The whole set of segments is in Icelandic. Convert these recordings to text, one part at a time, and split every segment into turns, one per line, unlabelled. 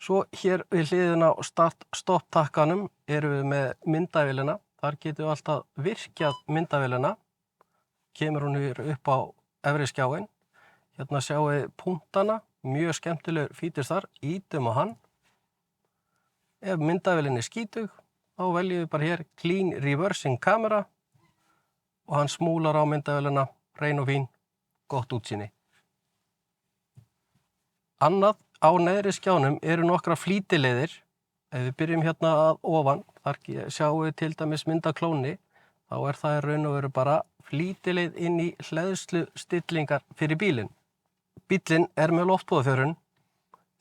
Svo hér við hliðina á start-stopp takkanum erum við með myndavélina. Þar getum við alltaf virkjað myndavélina. Kemur hún hér upp á efri skjáinn. Hérna sjáum við punktana, mjög skemmtilegur fítur þar, ítum á hann. Ef myndavélin er skítug, þá veljum við bara hér Clean Reversing Camera og hann smúlar á myndavélina, hrein og fín, gott útsýni. Annað á neðri skjánum eru nokkra flýtileiðir. Ef við byrjum hérna að ofan, þar sjáum við til dæmis mynd af klóni, þá er það í raun og veru bara flýtileið inn í hleðslustillingar fyrir bílinn. Bíllinn er með loftboðafjörun.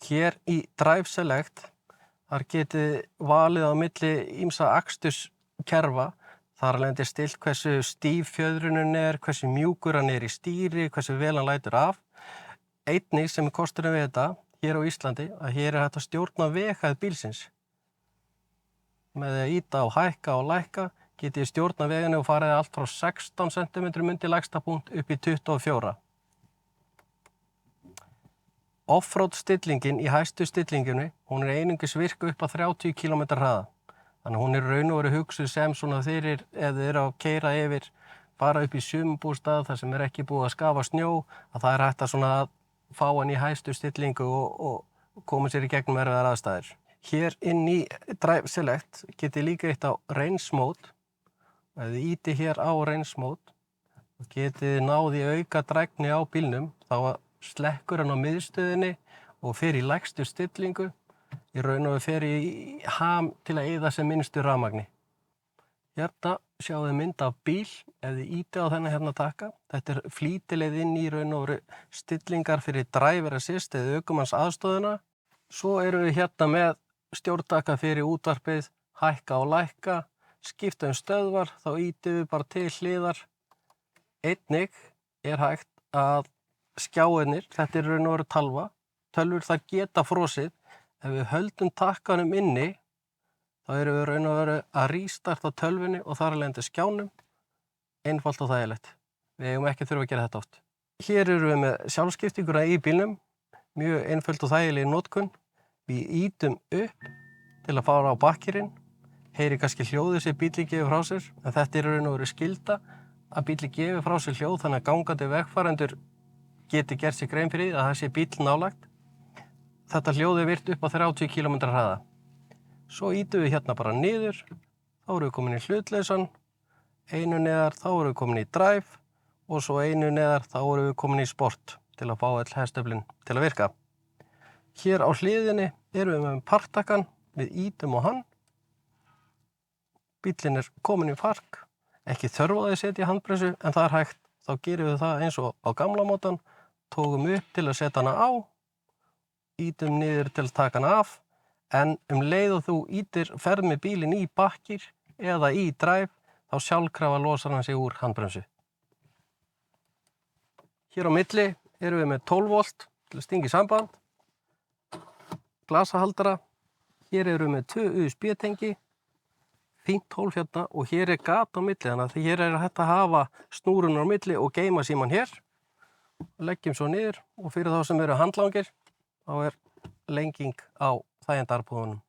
Hér í Drive Select, þar getið valið á milli ýmsa aksturskerfa. Þar af leiðandi stillt hversu stíf fjöðrunin er, hversu mjúkur hann er í stýri, hversu vel hann lætur af. Einnig sem er kosturinn við þetta, hér á Íslandi, að hér er hægt að stjórna veghæð bílsins. Með því að ýta og hækka og lækka, getið stjórna veginu og farið allt frá 16 cm undir lægsta punkt upp í 24. Offroad stillingin í hæstu stillingunni, hún er einungis virk upp að 30 km hraða. Þannig hún er raun og veru hugsuð sem svona fyrir ef þið eru að keyra yfir bara upp í sumarbústað þar sem er ekki búið að skafa snjó, að það er hægt að svona fá hann í hæstu stillingu og koma sér í gegnum erfiðar aðstæður. Hér inn í Drive Select getið líka eitt á Range Mode. Ef þið ýtið hér á Range Mode, getið náð í auka drægni á bílnum, þá slekkur hann á miðstöðinni og fer í lægstu stillingu. Í raun og veru fer í ham til að eyða sem minnstu rafmagni. Hérna sjáum við mynd af bíl, ef þið ýtið á þennan hérna takka. Þetta er flýtileið inn í raun og veru stillingar fyrir driver assist eða ökumanns aðstoðina. Svo erum við hérna með stjórntaka fyrir útvarpið, hækka og lækka, skipta stöðvar, þá ýtum við bara til hliðar. Einnig er hægt að skjáirnir, þetta er raun og veru talva, tölvur það geta frosið. Ef við höldum takkanum inni, þá erum við raun og veru að restarta tölvunni og þar af leiðandi skjánum. Einfalt og þægilegt. Við eigum ekki þurfa að gera þetta oft. Hér erum við með sjálfskiptinguna í bílnum. Mjög einföld og þægileg notkun. Við ýtum upp til að fara á bakkirinn. Heyri kannski hljóðið sem bíllinn gefur frá sér, en þetta er raun og veru skylda að bíllinn gefur frá sér hljóð þannig að gangandi vegfarendur geti gert sér grein fyrir því að það sé bíll nálægt. Þetta hljóð er virt upp á 30 km hraða. Svo ýtum við hérna bara niður, þá erum við komin í hlutlausan, einu neðar, þá erum við komin í drive og svo einu neðar, þá erum við komin í sport til að fá öll hestöflin til að virka. Hér á hliðinni erum við með parktakkan, við ýtum á hann. Bíllinn er komin í park, ekki þörf á því að setja handbremsu en það er hægt. Þá gerum við það eins og á gamla mótan, tókum upp til að setja hana á, ýtum niður til að taka hana af, en leið og þú ferð með bílinn í bakkir eða í drive, þá sjálfkrafa losar hann sig úr handbremsu. Hér á milli erum við með 12 volt til að stinga í samband, glasahaldara, hér erum við með 2 USB-tengi, fínt hólf hérna og hér er gat á milli, þannig að hér er hægt að hafa snúruna á milli og geyma símann hér. Leggjum svo niður og fyrir þá sem eru handlangir, þá er lenging á þægindarpúðunum.